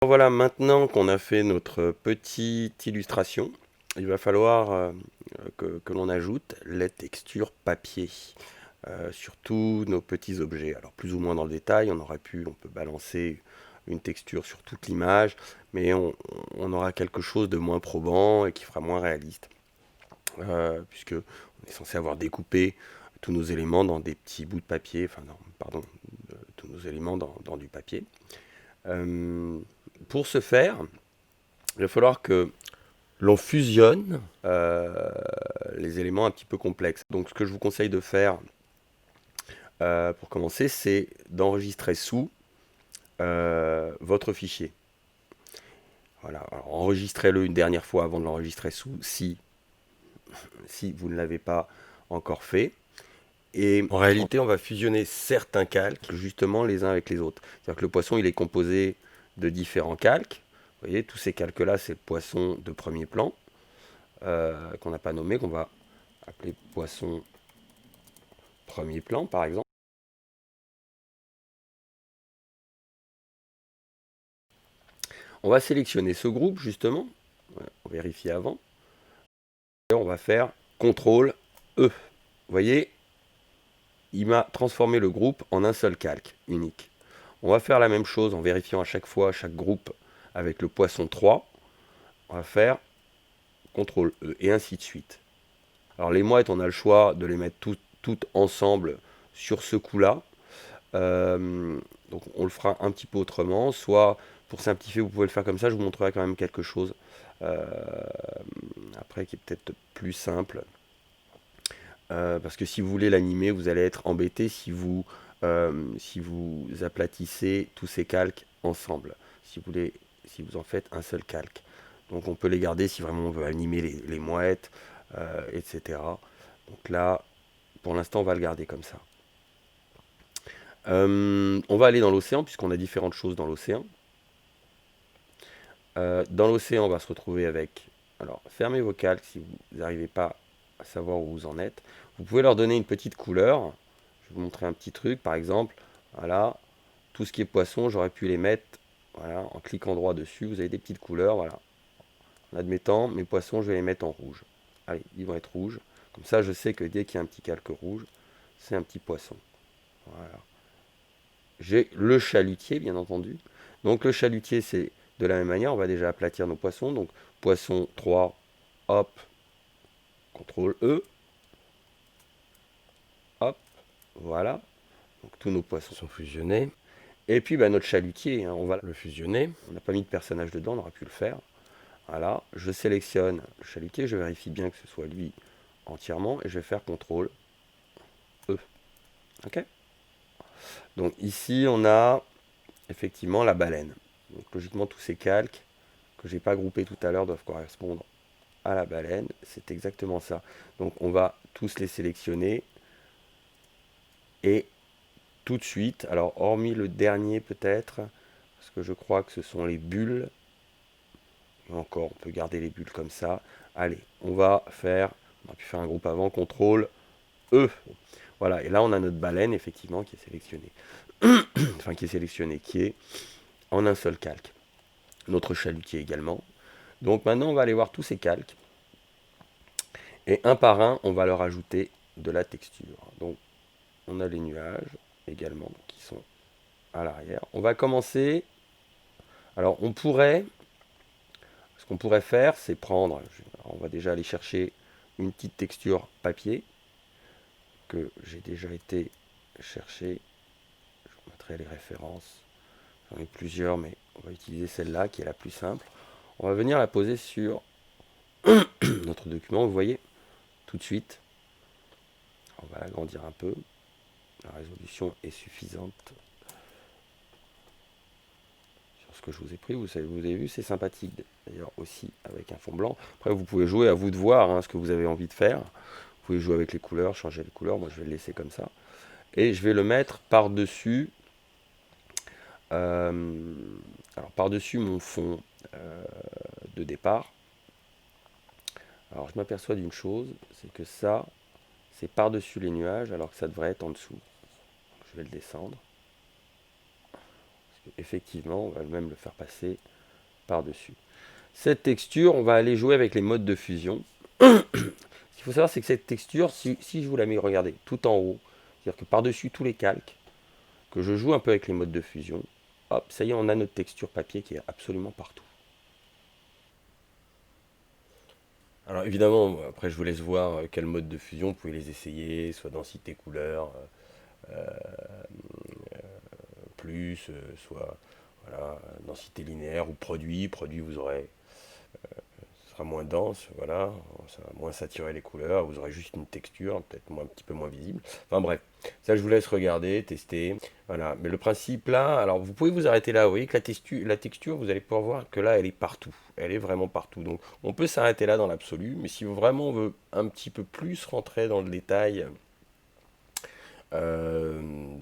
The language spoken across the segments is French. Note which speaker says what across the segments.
Speaker 1: Voilà, maintenant qu'on a fait notre petite illustration, il va falloir que l'on ajoute les textures papier sur tous nos petits objets. Alors plus ou moins dans le détail, on peut balancer une texture sur toute l'image, mais on aura quelque chose de moins probant et qui fera moins réaliste, puisque on est censé avoir découpé tous nos éléments dans des petits bouts de papier, enfin non, pardon, tous nos éléments dans du papier. Euh, pour ce faire, il va falloir que l'on fusionne les éléments un petit peu complexes. Donc ce que je vous conseille de faire pour commencer, c'est d'enregistrer sous votre fichier. Voilà, alors enregistrez-le une dernière fois avant de l'enregistrer sous, si vous ne l'avez pas encore fait. Et en réalité, on va fusionner certains calques, justement, les uns avec les autres. C'est-à-dire que le poisson, il est composé de différents calques. Vous voyez, tous ces calques-là, c'est le poisson de premier plan, qu'on n'a pas nommé, qu'on va appeler poisson premier plan, par exemple. On va sélectionner ce groupe, justement. On vérifie avant. Et on va faire CTRL E. Vous voyez, il m'a transformé le groupe en un seul calque, unique. On va faire la même chose en vérifiant à chaque fois chaque groupe avec le poisson 3. On va faire CTRL E et ainsi de suite. Alors les mouettes, on a le choix de les mettre toutes ensemble sur ce coup-là. Donc on le fera un petit peu autrement. Soit pour simplifier, vous pouvez le faire comme ça. Je vous montrerai quand même quelque chose après qui est peut-être plus simple. Parce que si vous voulez l'animer, vous allez être embêté si vous aplatissez tous ces calques ensemble. Si vous en faites un seul calque. Donc on peut les garder si vraiment on veut animer les mouettes, etc. Donc là, pour l'instant, on va le garder comme ça. On va aller dans l'océan, puisqu'on a différentes choses dans l'océan. Dans l'océan, on va se retrouver avec... Alors, fermez vos calques si vous n'arrivez pas à savoir où vous en êtes. Vous pouvez leur donner une petite couleur. Je vais vous montrer un petit truc, par exemple. Voilà, tout ce qui est poisson, j'aurais pu les mettre voilà, en cliquant droit dessus. Vous avez des petites couleurs, voilà. En admettant, mes poissons, je vais les mettre en rouge. Allez, ils vont être rouges. Comme ça, je sais que dès qu'il y a un petit calque rouge, c'est un petit poisson. Voilà. J'ai le chalutier, bien entendu. Donc le chalutier, c'est de la même manière, on va déjà aplatir nos poissons. Donc poisson 3, hop, CTRL E, hop, voilà. Donc tous nos poissons sont fusionnés. Et puis notre chalutier, hein, on va le fusionner. On n'a pas mis de personnage dedans, on aurait pu le faire. Voilà, je sélectionne le chalutier, je vérifie bien que ce soit lui entièrement et je vais faire CTRL E. Ok. Donc ici, on a effectivement la baleine. Donc logiquement, tous ces calques que j'ai pas groupés tout à l'heure doivent correspondre à la baleine. C'est exactement ça. Donc on va tous les sélectionner et tout de suite, alors hormis le dernier peut-être, parce que je crois que ce sont les bulles. Et encore, on peut garder les bulles comme ça. Allez, on va pu faire un groupe avant, CTRL E. Voilà, et là on a notre baleine effectivement qui est sélectionnée. Enfin qui est sélectionnée, qui est en un seul calque. Notre chalutier également. Donc maintenant on va aller voir tous ces calques. Et un par un, on va leur ajouter de la texture. Donc on a les nuages également qui sont à l'arrière. On va commencer. Alors ce qu'on pourrait faire, c'est prendre, on va déjà aller chercher une petite texture papier que j'ai déjà été chercher. Je vous mettrai les références. J'en ai plusieurs, mais on va utiliser celle-là qui est la plus simple. On va venir la poser sur notre document. Vous voyez, tout de suite, on va l'agrandir un peu. La résolution est suffisante sur ce que je vous ai pris. Vous avez vu, c'est sympathique d'ailleurs aussi avec un fond blanc. Après, vous pouvez jouer, à vous de voir ce que vous avez envie de faire. Vous pouvez jouer avec les couleurs, changer les couleurs. Moi, je vais le laisser comme ça. Et je vais le mettre par-dessus. Alors, par-dessus mon fond de départ. Alors, je m'aperçois d'une chose, c'est que ça, c'est par-dessus les nuages, alors que ça devrait être en dessous. Je vais le descendre. Parce effectivement, on va même le faire passer par-dessus. Cette texture, on va aller jouer avec les modes de fusion. Ce qu'il faut savoir, c'est que cette texture, si je vous la mets, regardez, tout en haut, c'est-à-dire que par-dessus tous les calques, que je joue un peu avec les modes de fusion, hop, ça y est, on a notre texture papier qui est absolument partout. Alors évidemment, après je vous laisse voir quel mode de fusion, vous pouvez les essayer, soit densité couleur, euh, plus, soit voilà, densité linéaire ou produit. Produit, vous aurez, ce sera moins dense, voilà, ça va moins saturer les couleurs, vous aurez juste une texture, peut-être un petit peu moins visible. Enfin bref, ça je vous laisse regarder, tester. Voilà, mais le principe là, alors vous pouvez vous arrêter là, vous voyez que la texture, vous allez pouvoir voir que là, elle est partout. Elle est vraiment partout. Donc on peut s'arrêter là dans l'absolu, mais si vraiment on veut un petit peu plus rentrer dans le détail de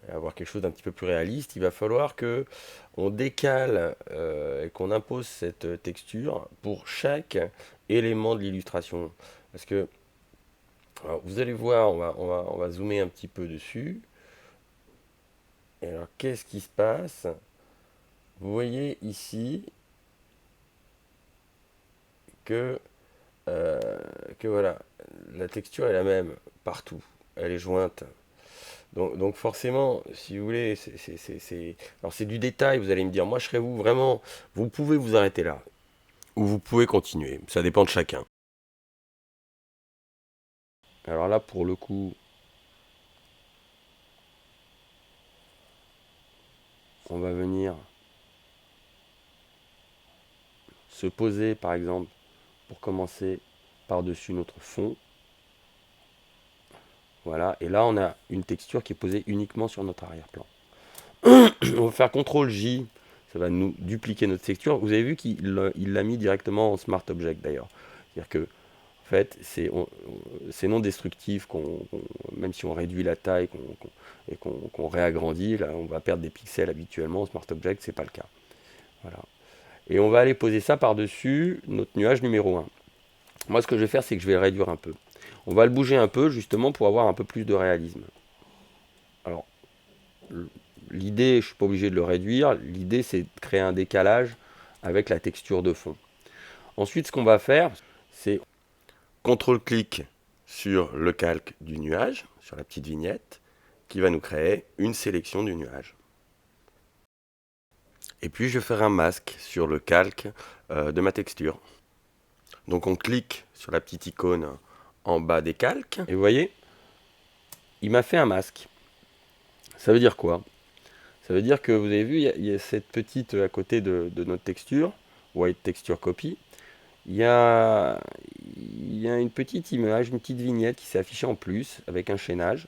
Speaker 1: avoir quelque chose d'un petit peu plus réaliste, il va falloir que on décale et qu'on impose cette texture pour chaque élément de l'illustration. Parce que alors, vous allez voir, on va zoomer un petit peu dessus. Et alors, qu'est-ce qui se passe? Vous voyez ici que, euh, que voilà, la texture est la même partout. Elle est jointe. Donc forcément, si vous voulez, alors c'est du détail, vous allez me dire, moi je serais vous, vraiment, vous pouvez vous arrêter là, ou vous pouvez continuer, ça dépend de chacun. Alors là, pour le coup, on va venir se poser, par exemple, pour commencer par-dessus notre fond. Voilà, et là on a une texture qui est posée uniquement sur notre arrière-plan. On va faire CTRL J, ça va nous dupliquer notre texture. Vous avez vu qu'il l'a mis directement en Smart Object d'ailleurs. C'est-à-dire que en fait, c'est non destructif, même si on réduit la taille et qu'on réagrandit, là on va perdre des pixels habituellement. En Smart Object, c'est pas le cas. Voilà. Et on va aller poser ça par-dessus notre nuage numéro 1. Moi, ce que je vais faire, c'est que je vais le réduire un peu. On va le bouger un peu, justement, pour avoir un peu plus de réalisme. Alors, l'idée, je ne suis pas obligé de le réduire, l'idée, c'est de créer un décalage avec la texture de fond. Ensuite, ce qu'on va faire, c'est CTRL-clic sur le calque du nuage, sur la petite vignette, qui va nous créer une sélection du nuage. Et puis, je vais faire un masque sur le calque de ma texture. Donc, on clique sur la petite icône en bas des calques. Et vous voyez, il m'a fait un masque. Ça veut dire quoi? Ça veut dire que vous avez vu, il y a cette petite à côté de notre texture, White Texture Copy. Il y a une petite image, une petite vignette qui s'est affichée en plus avec un chaînage.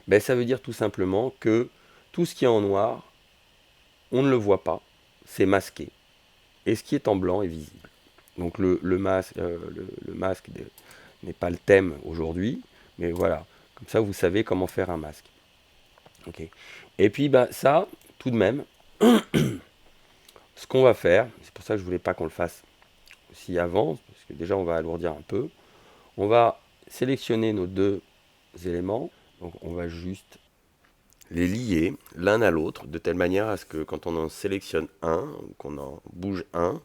Speaker 1: Ben, ça veut dire tout simplement que tout ce qui est en noir, on ne le voit pas, c'est masqué. Et ce qui est en blanc est visible. Donc le masque n'est pas le thème aujourd'hui, mais voilà, comme ça vous savez comment faire un masque. Okay. Et puis bah, ça, tout de même, ce qu'on va faire, c'est pour ça que je ne voulais pas qu'on le fasse aussi avant, parce que déjà on va alourdir un peu, on va sélectionner nos deux éléments, donc on va juste les lier l'un à l'autre, de telle manière à ce que quand on en sélectionne un, qu'on en bouge un,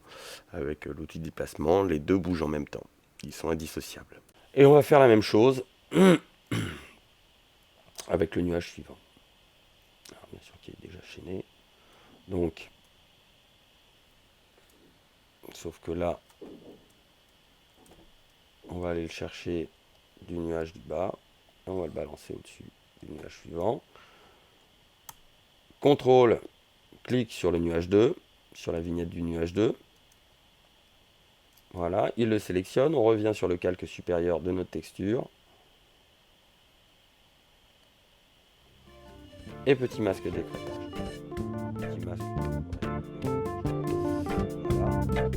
Speaker 1: avec l'outil de déplacement, les deux bougent en même temps. Ils sont indissociables. Et on va faire la même chose avec le nuage suivant. Alors, bien sûr qu'il est déjà chaîné. Donc, sauf que là, on va aller le chercher du nuage du bas. Et on va le balancer au-dessus du nuage suivant. CTRL, clique sur le nuage 2, sur la vignette du nuage 2. Voilà, il le sélectionne. On revient sur le calque supérieur de notre texture. Et petit masque d'écrêtage. Petit masque. Voilà.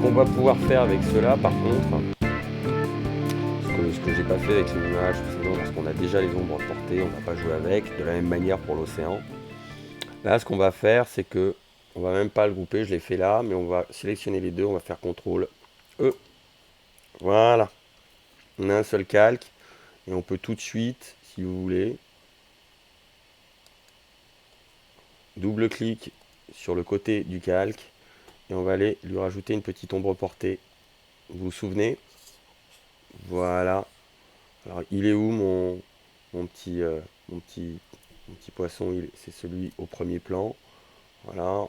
Speaker 1: qu'on va pouvoir faire avec cela, par contre, ce que j'ai pas fait avec les nuages précédents, parce qu'on a déjà les ombres portées, on va pas jouer avec, de la même manière pour l'océan. Là, ce qu'on va faire, c'est que on va même pas le grouper, je l'ai fait là, mais on va sélectionner les deux, on va faire CTRL E. Voilà, on a un seul calque, et on peut tout de suite, si vous voulez, double-clic sur le côté du calque, et on va aller lui rajouter une petite ombre portée. Vous vous souvenez? Voilà. Alors, il est où mon petit, mon petit, mon petit poisson? C'est celui au premier plan. Voilà.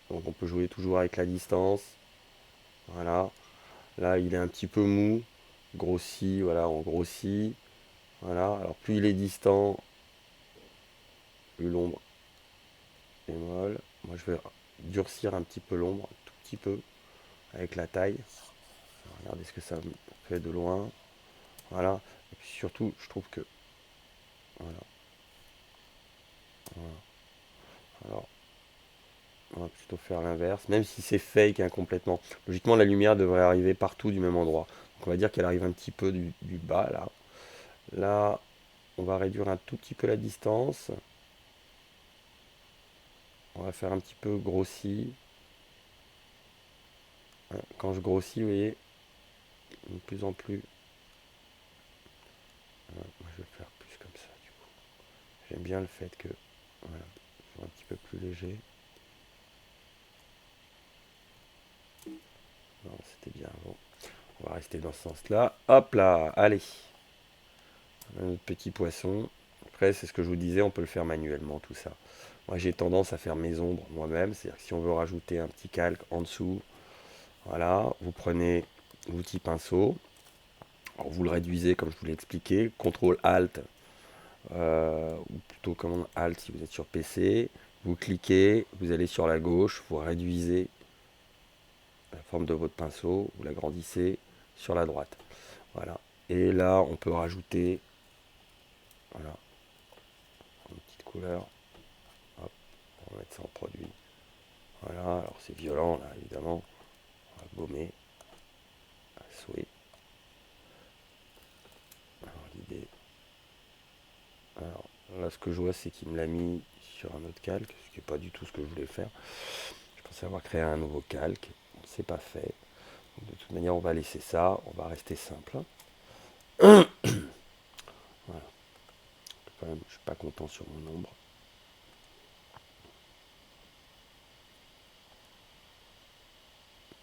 Speaker 1: Donc on peut jouer toujours avec la distance. Voilà. Là, il est un petit peu mou. Grossi, voilà, on grossit. Voilà. Alors plus il est distant, plus l'ombre est molle. Moi, je vais durcir un petit peu l'ombre, un tout petit peu, avec la taille. Regardez ce que ça fait de loin. Voilà. Et puis surtout, je trouve que... Voilà. Voilà. Alors, on va plutôt faire l'inverse, même si c'est fake hein, complètement. Logiquement, la lumière devrait arriver partout du même endroit. Donc on va dire qu'elle arrive un petit peu du bas, là. Là, on va réduire un tout petit peu la distance. On va faire un petit peu grossi. Quand je grossis, vous voyez, de plus en plus... Moi, je vais faire plus comme ça, du coup. J'aime bien le fait que... Voilà, je suis un petit peu plus léger. Non, c'était bien avant. On va rester dans ce sens-là. Hop là, allez. Un petit poisson. Après, c'est ce que je vous disais, on peut le faire manuellement, tout ça. Moi, j'ai tendance à faire mes ombres moi-même. C'est-à-dire que si on veut rajouter un petit calque en dessous, voilà, vous prenez l'outil pinceau. Alors, vous le réduisez comme je vous l'ai expliqué. CTRL ALT, ou plutôt commande ALT si vous êtes sur PC. Vous cliquez, vous allez sur la gauche, vous réduisez la forme de votre pinceau, vous l'agrandissez sur la droite. Voilà. Et là, on peut rajouter, voilà, une petite couleur. Hop, on va mettre ça en produit. Voilà, alors c'est violent là, évidemment. On va gommer à souhait. Alors l'idée. Alors là, ce que je vois, c'est qu'il me l'a mis sur un autre calque, ce qui n'est pas du tout ce que je voulais faire. Je pensais avoir créé un nouveau calque. C'est pas fait. Donc, de toute manière, on va laisser ça. On va rester simple. Voilà. Quand même, je suis pas content sur mon ombre.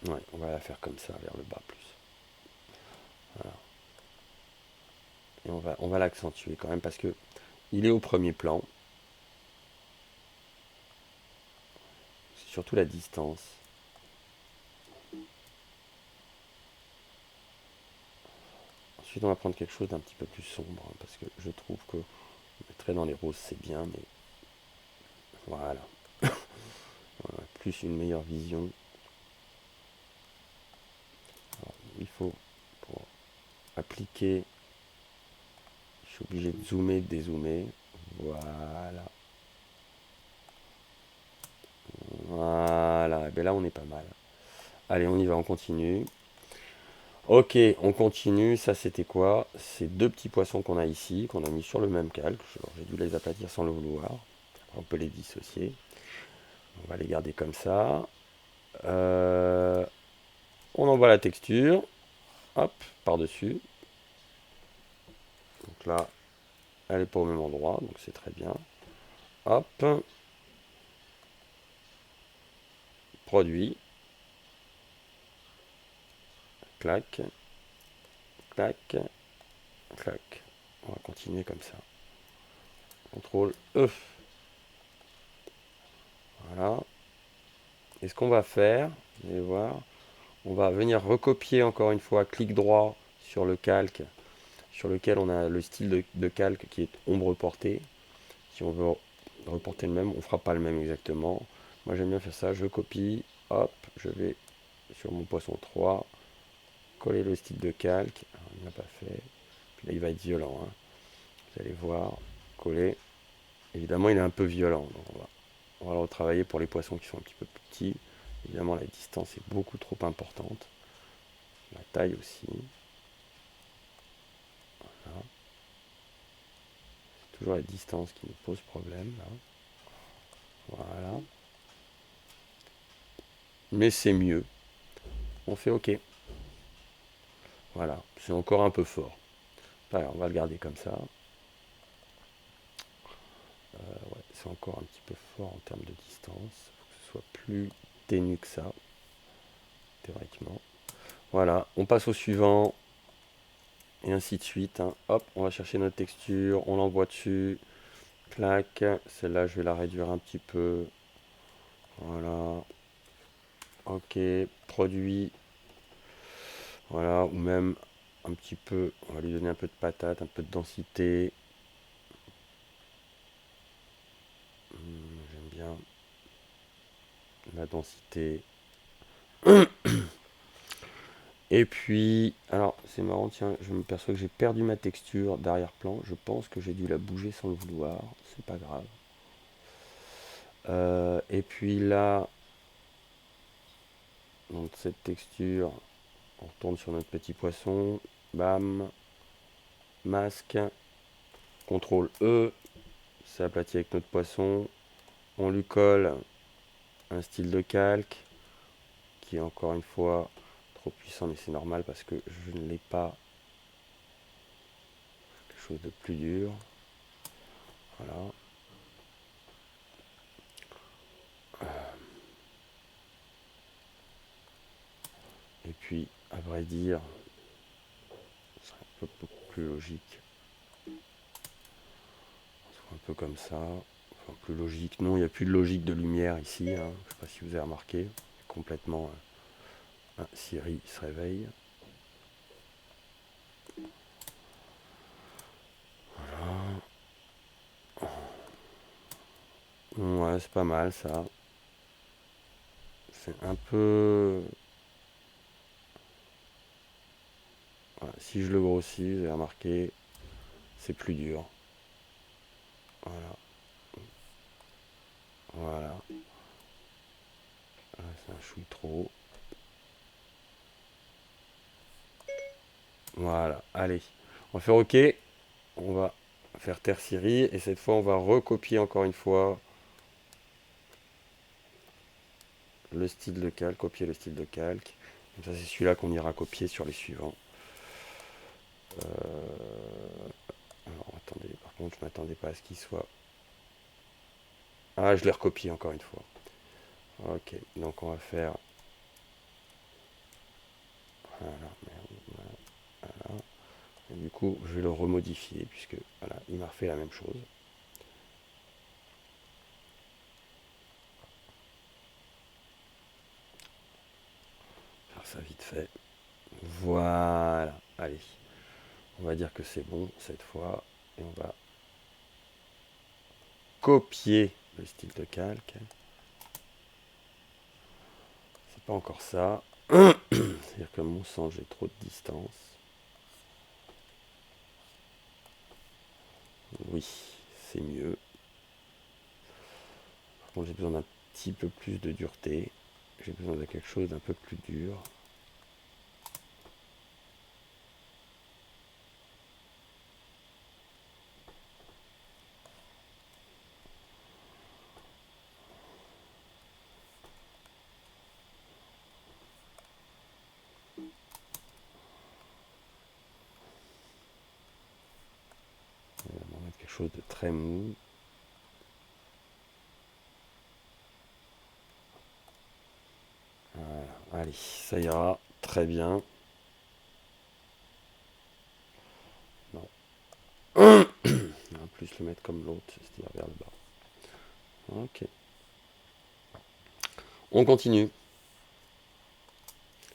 Speaker 1: Ouais, on va la faire comme ça, vers le bas plus. Voilà. Et on va l'accentuer quand même parce que il est au premier plan. C'est surtout la distance. Ensuite, on va prendre quelque chose d'un petit peu plus sombre hein, parce que je trouve que mettrait dans les roses c'est bien, mais voilà. Voilà. Plus une meilleure vision. Alors, il faut pour appliquer, je suis obligé de zoomer, de dézoomer. Voilà. Voilà. Et bien là, on est pas mal. Allez, on y va, on continue. Ok, on continue. Ça, c'était quoi? C'est deux petits poissons qu'on a ici, qu'on a mis sur le même calque. J'ai dû les aplatir sans le vouloir. On peut les dissocier. On va les garder comme ça. On envoie la texture. Hop, par-dessus. Donc là, elle n'est pas au même endroit, donc c'est très bien. Hop. Produit. Clac. Clac. Clac. On va continuer comme ça. CTRL E. Voilà. Et ce qu'on va faire, vous allez voir, on va venir recopier encore une fois, clic droit sur le calque, sur lequel on a le style de calque qui est ombre portée. Si on veut reporter le même, on ne fera pas le même exactement. Moi j'aime bien faire ça, je copie, hop, je vais sur mon poisson 3, coller le style de calque. Alors, il n'a pas fait. Puis là il va être violent. Hein. Vous allez voir, coller. Évidemment il est un peu violent. Donc on va le retravailler pour les poissons qui sont un petit peu plus petits. Évidemment, la distance est beaucoup trop importante. La taille aussi. Voilà. C'est toujours la distance qui nous pose problème, là. Voilà. Mais c'est mieux. On fait OK. Voilà. C'est encore un peu fort. Allez, on va le garder comme ça. Ouais, c'est encore un petit peu fort en termes de distance. Il faut que ce soit plus ténu que ça, théoriquement. Voilà, on passe au suivant. Et ainsi de suite, hein. Hop, on va chercher notre texture, on l'envoie dessus. Clac. Celle-là, je vais la réduire un petit peu. Voilà. OK. Produit. Voilà. Ou même un petit peu. On va lui donner un peu de patate, un peu de densité. J'aime bien la densité. Et puis, alors c'est marrant, tiens, je me perçois que j'ai perdu ma texture d'arrière-plan. Je pense que j'ai dû la bouger sans le vouloir. C'est pas grave. Et puis là, donc cette texture, on retourne sur notre petit poisson. Bam, masque, CTRL E, ça aplatit avec notre poisson. On lui colle un style de calque qui est encore une fois trop puissant, mais c'est normal parce que je ne l'ai pas. Quelque chose de plus dur. Voilà. Et puis, à vrai dire, c'est un peu plus logique. Un peu comme ça. Enfin, plus logique. Non, il n'y a plus de logique de lumière ici. Hein. Je ne sais pas si vous avez remarqué. Complètement. Siri se réveille. Voilà. Ouais, c'est pas mal ça. C'est un peu. Voilà. Si je le grossis, vous avez remarqué, c'est plus dur. Voilà. Voilà. Ah, c'est un chouille trop. Voilà. Allez. On va faire OK. On va faire Terre Siri. Et cette fois, on va recopier encore une fois le style de calque. Copier le style de calque. Donc ça, c'est celui-là qu'on ira copier sur les suivants. Alors attendez, par contre, je m'attendais pas à ce qu'il soit. Ah, je l'ai recopié encore une fois. Ok, donc on va faire. Voilà, voilà. Et du coup, je vais le remodifier puisque voilà, il m'a refait la même chose. Faire ça vite fait. Voilà. Allez, on va dire que c'est bon cette fois et on va copier le style de calque. C'est pas encore ça. C'est-à-dire que mon sens, j'ai trop de distance. Oui, c'est mieux. Par contre, j'ai besoin d'un petit peu plus de dureté. J'ai besoin de quelque chose d'un peu plus dur. On va mettre quelque chose de très mou. Voilà. Allez, ça ira très bien. Non. On va plus le mettre comme l'autre, c'est-à-dire vers le bas. Ok. On continue. Vous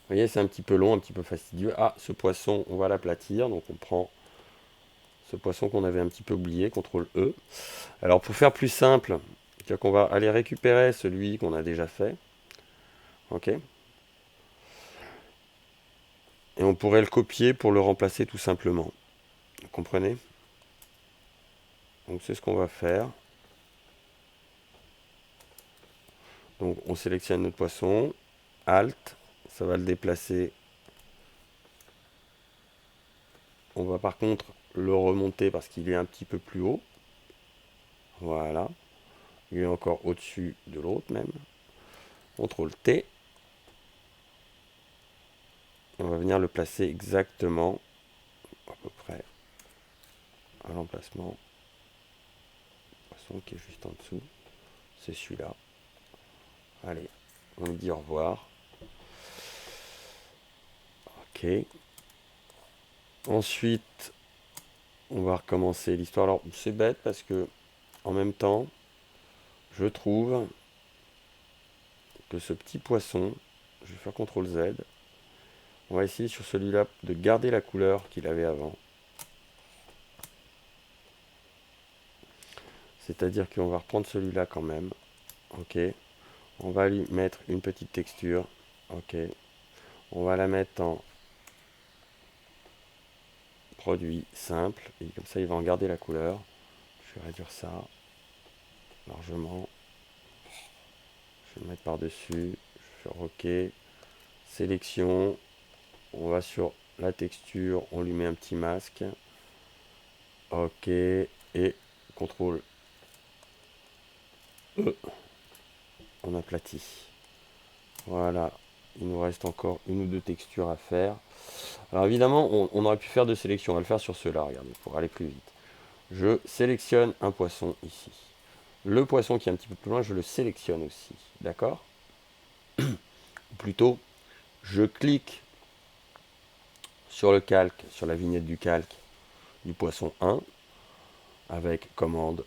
Speaker 1: voyez, c'est un petit peu long, un petit peu fastidieux. Ah, ce poisson, on va l'aplatir. Donc on prend ce poisson qu'on avait un petit peu oublié, CTRL E. Alors pour faire plus simple, c'est-à-dire qu'on va aller récupérer celui qu'on a déjà fait. Ok. Et on pourrait le copier pour le remplacer tout simplement. Vous comprenez? Donc c'est ce qu'on va faire. Donc on sélectionne notre poisson, Alt, ça va le déplacer. On va par contre le remonter parce qu'il est un petit peu plus haut. Voilà. Il est encore au-dessus de l'autre même. CTRL T. On va venir le placer exactement, à peu près, à l'emplacement. Poisson qui est juste en dessous. C'est celui-là. Allez, on lui dit au revoir. Ok. Ensuite, on va recommencer l'histoire. Alors, c'est bête parce que, en même temps, je trouve que ce petit poisson, je vais faire CTRL Z. On va essayer sur celui-là de garder la couleur qu'il avait avant. C'est-à-dire qu'on va reprendre celui-là quand même. Ok. On va lui mettre une petite texture. Ok. On va la mettre en produit simple. Et comme ça, il va en garder la couleur. Je vais réduire ça largement. Je vais le mettre par-dessus. Je vais faire OK. Sélection. On va sur la texture. On lui met un petit masque. OK. Et CTRL E. On aplatit. Voilà. Il nous reste encore une ou deux textures à faire. Alors évidemment, on aurait pu faire de sélection. On va le faire sur ceux-là, regardez, pour aller plus vite. Je sélectionne un poisson ici. Le poisson qui est un petit peu plus loin, je le sélectionne aussi. D'accord? Ou plutôt, je clique sur le calque, sur la vignette du calque du poisson 1, avec commande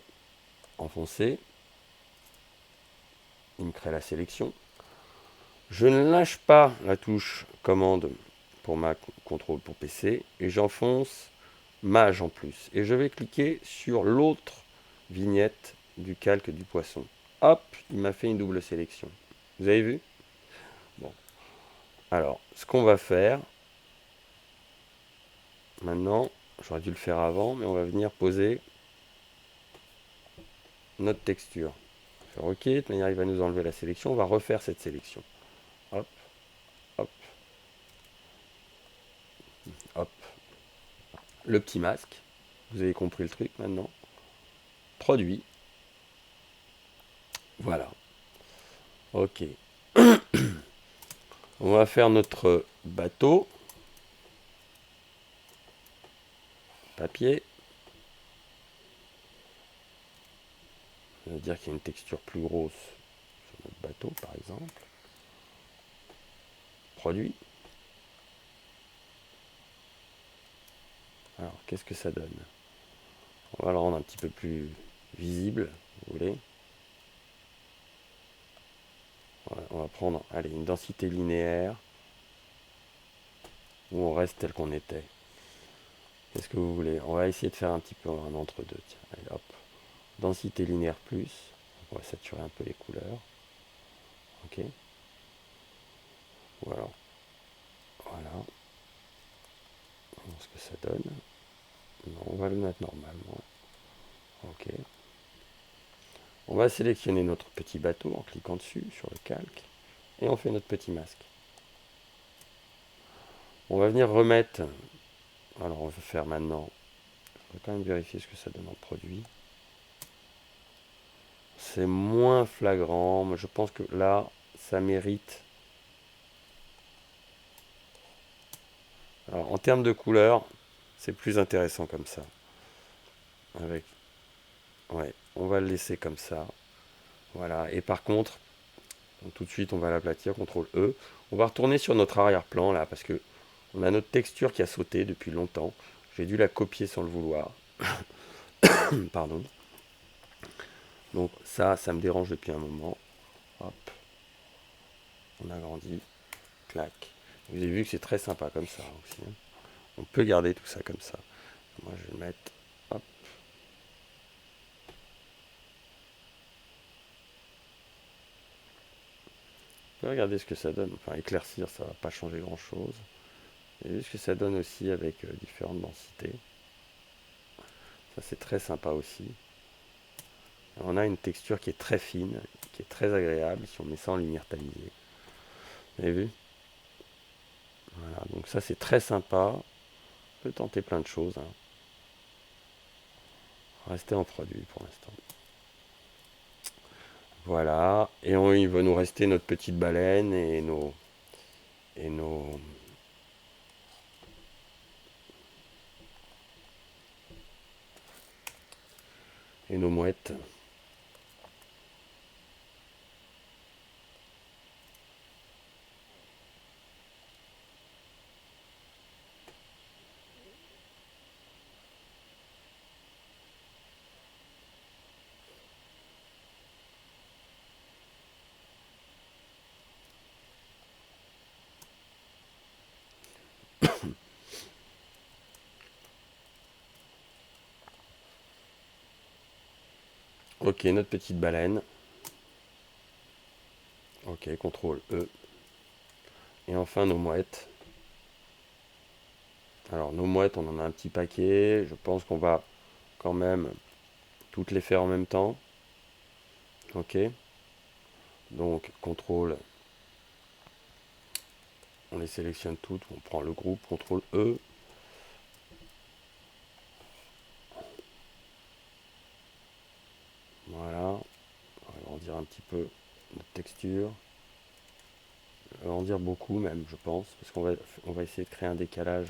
Speaker 1: enfoncée. Il me crée la sélection. Je ne lâche pas la touche commande pour ma contrôle pour PC et j'enfonce Maj en plus. Et je vais cliquer sur l'autre vignette du calque du poisson. Hop, il m'a fait une double sélection. Vous avez vu? Bon. Alors, ce qu'on va faire, maintenant, j'aurais dû le faire avant, mais on va venir poser notre texture. Faire OK, de toute manière, il va nous enlever la sélection. On va refaire cette sélection. Hop, hop, hop. Le petit masque. Vous avez compris le truc maintenant. Produit. Voilà. OK. On va faire notre bateau. Papier. Ça veut dire qu'il y a une texture plus grosse sur notre bateau, par exemple. Produit. Alors, qu'est-ce que ça donne? On va le rendre un petit peu plus visible, vous voulez. Voilà, on va prendre, allez, une densité linéaire, où on reste tel qu'on était. Qu'est-ce que vous voulez? On va essayer de faire un petit peu un entre-deux. Tiens, allez, hop. Densité linéaire plus. On va saturer un peu les couleurs. Ok. Voilà. Voilà. On va voir ce que ça donne. Non, on va le mettre normalement. Ok. On va sélectionner notre petit bateau en cliquant dessus sur le calque. Et on fait notre petit masque. On va venir remettre. Alors on va faire maintenant. Je vais quand même vérifier ce que ça donne en produit. C'est moins flagrant, mais je pense que là, ça mérite. Alors, en termes de couleur, c'est plus intéressant comme ça. Avec, ouais, on va le laisser comme ça. Voilà. Et par contre, donc tout de suite, on va l'aplatir, CTRL E. On va retourner sur notre arrière-plan là, parce que on a notre texture qui a sauté depuis longtemps. J'ai dû la copier sans le vouloir. Pardon. Donc ça me dérange depuis un moment. Hop. On agrandit. Clac. Vous avez vu que c'est très sympa comme ça aussi. Hein. On peut garder tout ça comme ça. Moi, je vais le mettre. Hop. On peut regarder ce que ça donne. Enfin, éclaircir, ça va pas changer grand-chose. Et vu ce que ça donne aussi avec différentes densités. Ça, c'est très sympa aussi. On a une texture qui est très fine, qui qui est très agréable si on met ça en lumière tamisée. Vous avez vu? Voilà, donc ça c'est très sympa. On peut tenter plein de choses, hein. Rester en produit pour l'instant. Voilà, et il va nous rester notre petite baleine et nos et nos mouettes. Ok, notre petite baleine. Ok, CTRL E. Et enfin nos mouettes. Alors nos mouettes, on en a un petit paquet. Je pense qu'on va quand même toutes les faire en même temps. Ok. Donc CTRL, on les sélectionne toutes. On prend le groupe, CTRL E. Voilà. On va agrandir un petit peu notre texture. Agrandir beaucoup même, je pense. Parce on va essayer de créer un décalage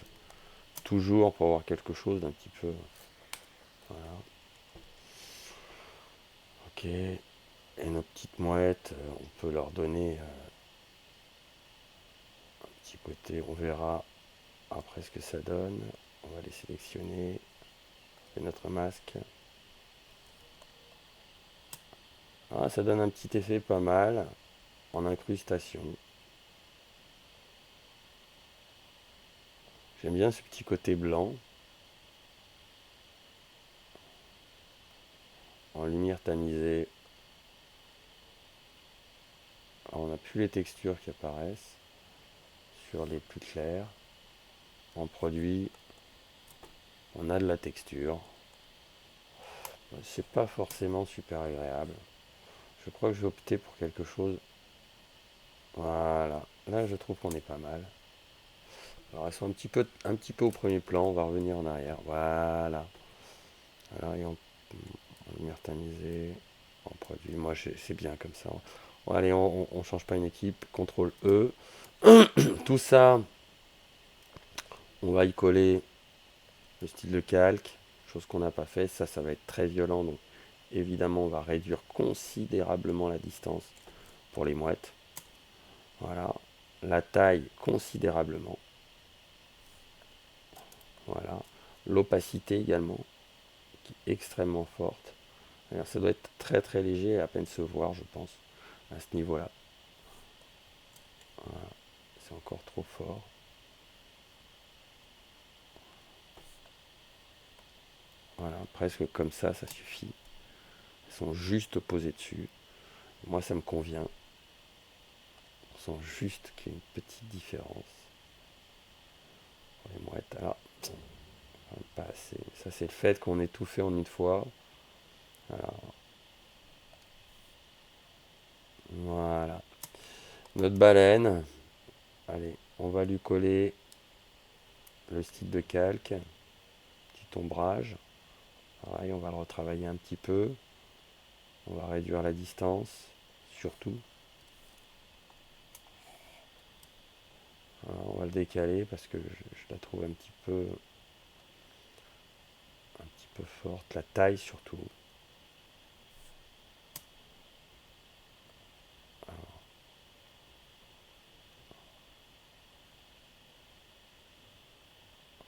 Speaker 1: toujours pour avoir quelque chose d'un petit peu. Voilà. Ok. Et nos petites mouettes, on peut leur donner un petit côté, on verra après ce que ça donne. On va les sélectionner. Et notre masque. Ah, ça donne un petit effet pas mal en incrustation. J'aime bien ce petit côté blanc. En lumière tamisée. Alors, on n'a plus les textures qui apparaissent sur les plus clairs. En produit, on a de la texture. C'est pas forcément super agréable. Je crois que je vais opter pour quelque chose. Voilà. Là, je trouve qu'on est pas mal. Alors, elles sont un petit peu au premier plan. On va revenir en arrière. Voilà. Voilà, et en lumière tamisée, en produit. Moi, c'est bien comme ça. Bon, allez, on change pas une équipe. CTRL E. Tout ça, on va y coller le style de calque. Chose qu'on n'a pas fait. Ça va être très violent. Donc, évidemment, on va réduire considérablement la distance pour les mouettes. Voilà. La taille considérablement. Voilà. L'opacité également, qui est extrêmement forte. Alors, ça doit être très très léger et à peine se voir, je pense, à ce niveau-là. Voilà. C'est encore trop fort. Voilà, presque comme ça suffit. Elles sont juste posées dessus. Moi, ça me convient. On sent juste qu'il y a une petite différence. Pour les mouettes, alors, pas assez. Ça, c'est le fait qu'on ait tout fait en une fois. Alors, voilà. Notre baleine. Allez, on va lui coller le style de calque. Petit ombrage. Pareil, on va le retravailler un petit peu. On va réduire la distance, surtout. Voilà, on va le décaler parce que je la trouve un petit peu forte. La taille surtout.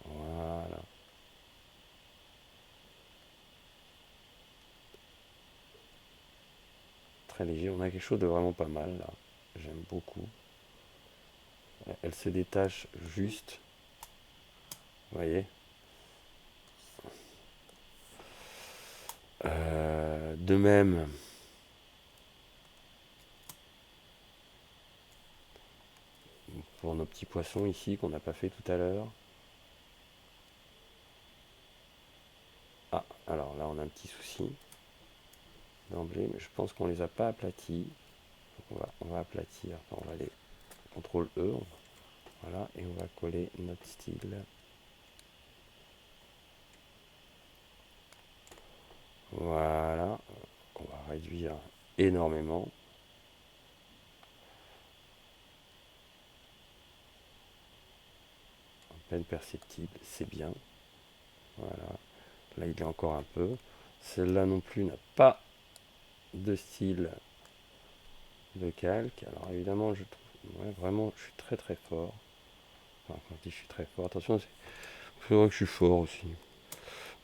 Speaker 1: Voilà. Très léger. On a quelque chose de vraiment pas mal là. J'aime beaucoup. Elle se détache juste. Vous voyez. De même, pour nos petits poissons ici qu'on n'a pas fait tout à l'heure. Ah, alors là on a un petit souci. d'emblée, mais je pense qu'on les a pas aplatis. Donc on va aplatir, enfin, on va aller CTRL E, voilà, et on va coller notre style. Voilà, on va réduire énormément. À peine perceptible, c'est bien. Voilà, là il est encore un peu. Celle-là non plus n'a pas de style de calque. Alors évidemment, je trouve, ouais, vraiment, je suis très très fort. Enfin, quand je dis je suis très fort, attention, c'est vrai que je suis fort aussi.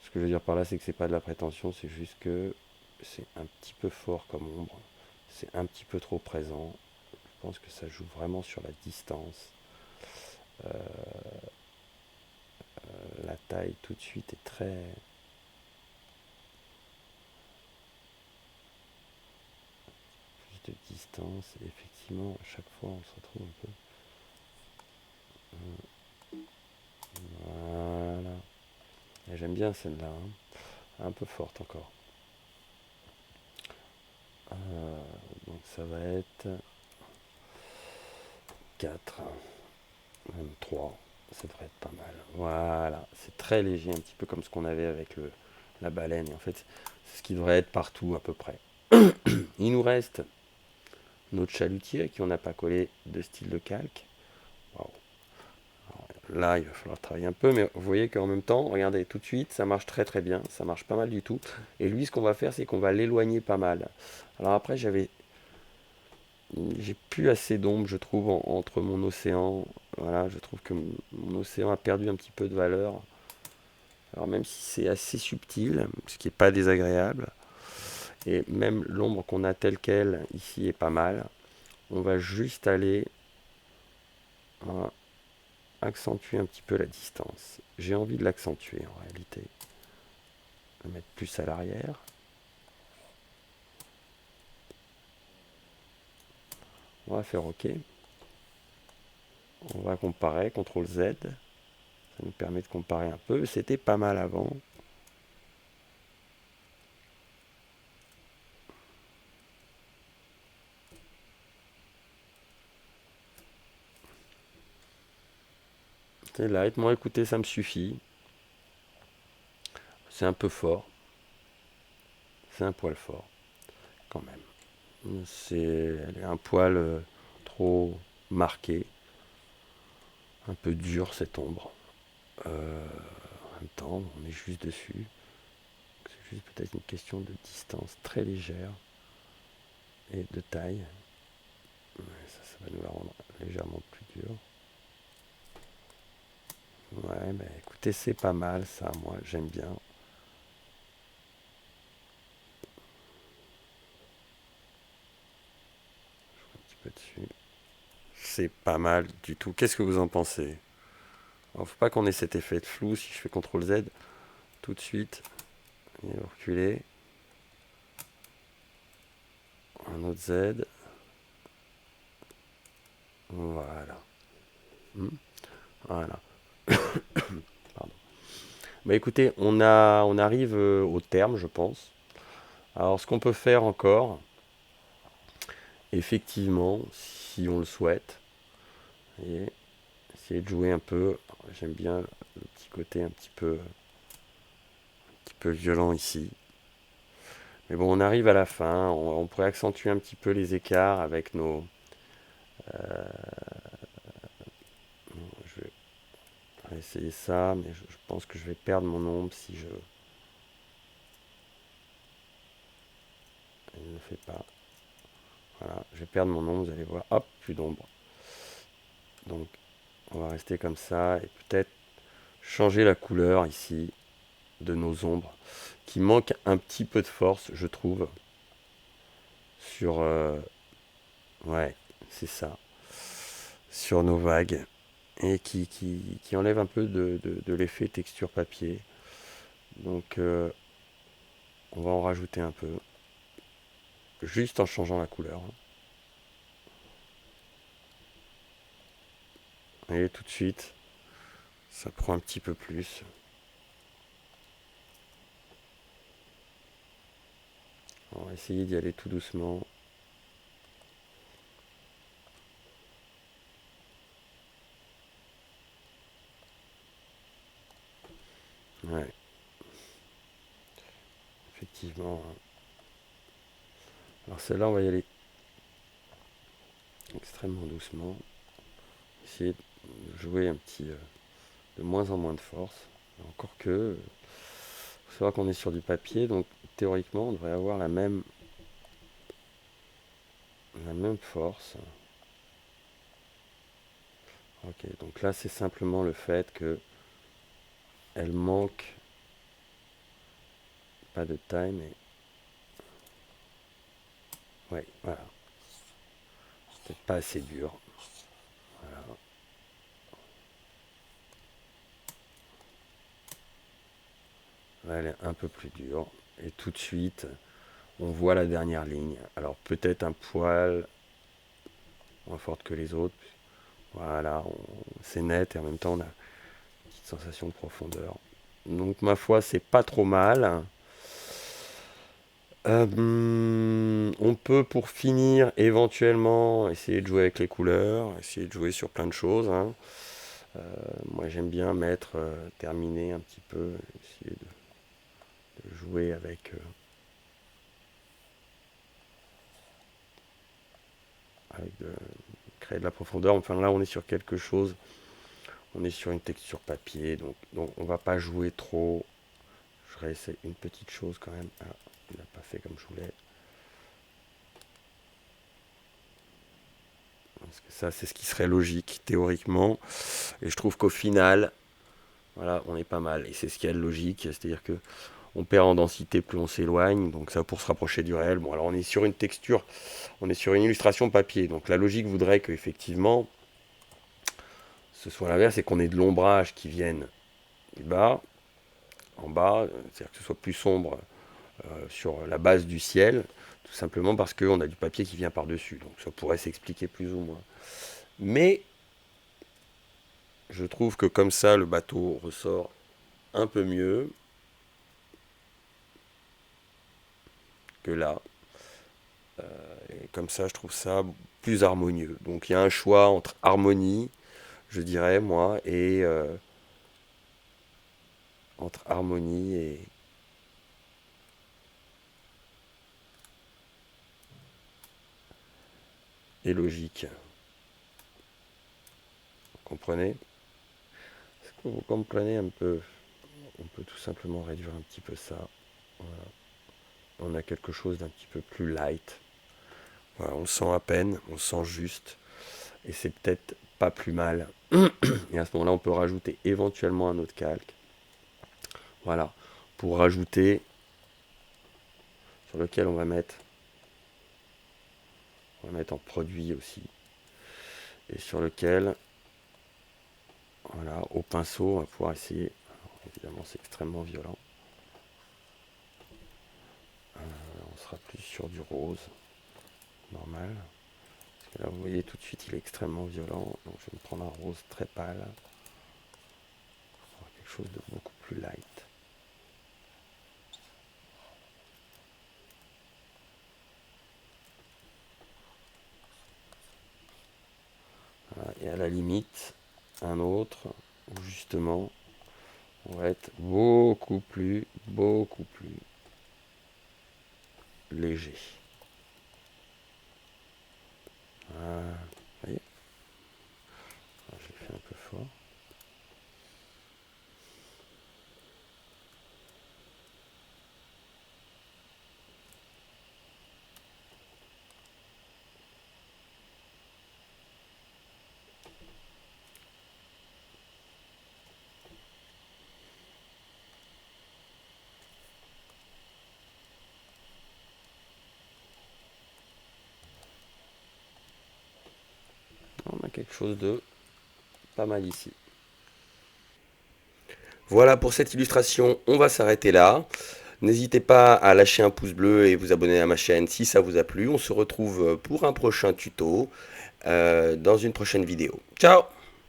Speaker 1: Ce que je veux dire par là, c'est que c'est pas de la prétention, c'est juste que c'est un petit peu fort comme ombre. C'est un petit peu trop présent. Je pense que ça joue vraiment sur la distance. La taille tout de suite est très... Plus de distance. Et effectivement, à chaque fois, on se retrouve un peu... Voilà. Et j'aime bien celle-là. Hein. Un peu forte encore. Donc ça va être 4, même 3. Ça devrait être pas mal. Voilà. C'est très léger, un petit peu comme ce qu'on avait avec la baleine. Et en fait, c'est ce qui devrait être partout à peu près. Il nous reste notre chalutier à qui on n'a pas collé de style de calque. Wow. Là, il va falloir travailler un peu, mais vous voyez qu'en même temps, regardez, tout de suite, ça marche très très bien, ça marche pas mal du tout. Et lui, ce qu'on va faire, c'est qu'on va l'éloigner pas mal. Alors après, j'ai plus assez d'ombre, je trouve, entre mon océan. Voilà, je trouve que mon océan a perdu un petit peu de valeur. Alors même si c'est assez subtil, ce qui n'est pas désagréable, et même l'ombre qu'on a telle qu'elle ici est pas mal, on va juste aller, voilà, accentuer un petit peu la distance. J'ai envie de l'accentuer en réalité. Le mettre plus à l'arrière. On va faire OK. On va comparer, CTRL Z. Ça nous permet de comparer un peu. C'était pas mal avant. C'est light. Moi, écoutez, ça me suffit. C'est un peu fort. C'est un poil fort, quand même. Elle est un poil trop marqué. Un peu dur, cette ombre. En même temps, on est juste dessus. C'est juste peut-être une question de distance très légère et de taille. Ouais, ça va nous la rendre légèrement plus dur. Ouais, mais écoutez, c'est pas mal ça, moi j'aime bien. Un petit peu dessus. C'est pas mal du tout. Qu'est-ce que vous en pensez? Alors, faut pas qu'on ait cet effet de flou. Si je fais CTRL Z, tout de suite, il va reculer. Un autre Z. Voilà. Voilà. Pardon. Bah écoutez, on arrive au terme, je pense. Alors, ce qu'on peut faire encore, effectivement, si on le souhaite, et essayer de jouer un peu. J'aime bien le petit côté un petit peu violent ici. Mais bon, on arrive à la fin. On pourrait accentuer un petit peu les écarts avec nos... Je vais essayer ça, mais je pense que je vais perdre mon ombre si je... Il ne le fait pas. Voilà, je vais perdre mon ombre, vous allez voir. Hop, plus d'ombre. Donc, on va rester comme ça et peut-être changer la couleur ici de nos ombres qui manquent un petit peu de force, je trouve, sur... ouais, c'est ça. Sur nos vagues. Et qui enlève un peu de l'effet texture papier. Donc on va en rajouter un peu, juste en changeant la couleur. Et tout de suite, ça prend un petit peu plus. On va essayer d'y aller tout doucement. Ouais. Effectivement. Alors celle-là, on va y aller extrêmement doucement. Essayer de jouer un petit de moins en moins de force. Encore que, faut savoir qu'on est sur du papier, donc théoriquement, on devrait avoir la même force. Ok, donc là, c'est simplement le fait que elle manque pas de taille, mais ouais, voilà. Peut-être pas assez dur. Voilà. Là, elle est un peu plus dure. Et tout de suite, on voit la dernière ligne. Alors peut-être un poil moins forte que les autres. Voilà, c'est net et en même temps on a une petite sensation de profondeur. Donc ma foi, c'est pas trop mal. On peut pour finir éventuellement essayer de jouer avec les couleurs, essayer de jouer sur plein de choses, hein. Moi j'aime bien mettre, terminer un petit peu, essayer de jouer avec, créer de la profondeur. Enfin là on est sur quelque chose, on est sur une texture papier, donc on va pas jouer trop. Je réessaye une petite chose quand même. Ah, il n'a pas fait comme je voulais. Parce que ça c'est ce qui serait logique théoriquement. Et je trouve qu'au final, voilà, on est pas mal. Et c'est ce qu'il y a de logique, c'est-à-dire que on perd en densité plus on s'éloigne, donc ça pour se rapprocher du réel. Bon, alors on est sur une texture, on est sur une illustration papier, donc la logique voudrait qu'effectivement, ce soit l'inverse et qu'on ait de l'ombrage qui vienne du bas, en bas, c'est-à-dire que ce soit plus sombre sur la base du ciel, tout simplement parce qu'on a du papier qui vient par-dessus, donc ça pourrait s'expliquer plus ou moins. Mais je trouve que comme ça, le bateau ressort un peu mieux que là. Et comme ça, je trouve ça plus harmonieux. Donc il y a un choix entre harmonie, je dirais, moi, et entre harmonie et logique. Vous comprenez? Est-ce que vous comprenez un peu? On peut tout simplement réduire un petit peu ça. Voilà. On a quelque chose d'un petit peu plus light. Voilà, on le sent à peine, on le sent juste. Et c'est peut-être pas plus mal. Et à ce moment-là, on peut rajouter éventuellement un autre calque. Voilà. Pour rajouter, sur lequel on va mettre en produit aussi. Et sur lequel, voilà, au pinceau, on va pouvoir essayer. Alors, évidemment, c'est extrêmement violent. On sera plus sur du rose, normal. Parce que là, vous voyez, tout de suite, il est extrêmement violent. Donc, je vais me prendre un rose très pâle. Quelque chose de beaucoup plus light. Voilà. Et à la limite, un autre, où justement, on va être beaucoup plus léger. Voilà. Vous voyez? Alors, je l'ai fait un peu fort. On a quelque chose de pas mal ici. Voilà pour cette illustration, on va s'arrêter là. N'hésitez pas à lâcher un pouce bleu et vous abonner à ma chaîne si ça vous a plu. On se retrouve pour un prochain tuto dans une prochaine vidéo. Ciao!